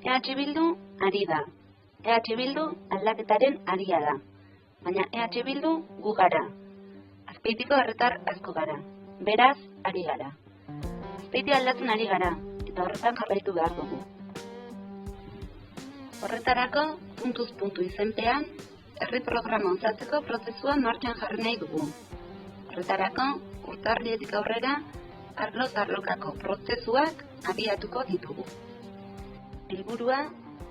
EH Bildu ari da. EH Bildu aldaketaren aria da. Baina EH Bildu gu gara. Azpeitiko herritar asko gara. Beraz, ari gara. Azpeitia aldatzen ari gara, eta horretan jarraitu behar dugu. Horretarako, puntuz puntu izenpean, herri programa osatzeko prozesua martxan jarri nahi dugu. Horretarako, urtarrietik aurrera, arlo-arlokako prozesuak abiatuko ditugu. Helburua,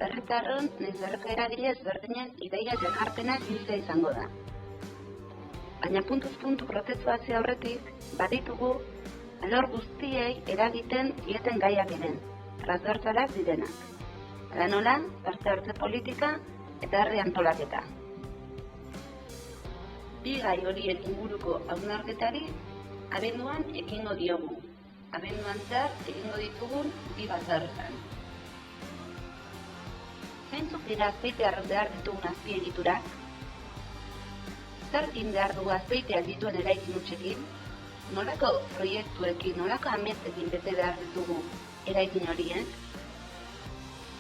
herritarron nahiz eragile ezberdinen ideia jarpenak biltzea izango da. Baina puntuz puntu prozesua hasi aurretik, baditugu alor guztiei eragiten dieten gaiak ere, transbertsalak direnak. Hala nola, parte hartze politika eta herri antolaketa. Bi gai horien inguruko hausnarketari abenduan ekingo diogu. Abenduan zehar egingo ditugun bi batzarretan. Zeintzuk dira Azpeitiarrok behar ditugun azpiegiturak? Zer egin behar dugu Azpeitiak dituen eraikin hutsekin? Nolako proiektuekin, nolako ametzekin bete behar ditugu eraikin horiek?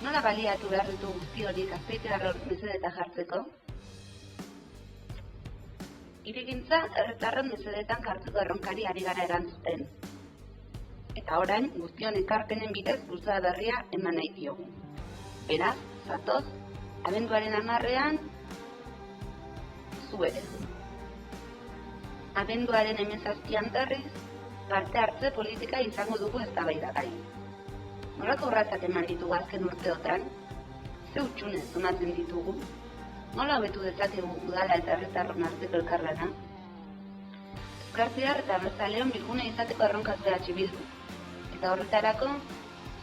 Nola baliatu behar ditugu guzti horiek Azpeitiarron mesedetan jartzeko? Hirigintza herritarron mesedetan jartzeko erronkari ari gara erantzuten. Eta orain guztion ekarpenen bidez bultzada berria eman nahi diogu. Beraz, zatoz, abenduaren 10ean, zu ere. Abenduaren 17an berriz, parte hartze politika izango dugu eztabaidagai. Nolako urratsak eman ditugu azken urteotan? Ze hutsunez ematen ditugu? Nola hobetu dezakegu udala eta herritarron arteko elkarlana? Ezkertiar eta Abertzaleon bilgune izateko erronkaz EH Bildu. Eta horretarako,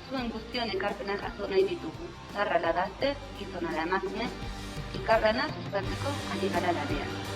zuen guztion ekarpena jaso nahi ditugu. Zarra ala gazte, gizon ala emakume, elkarlana sustatzeko ari gara lanean.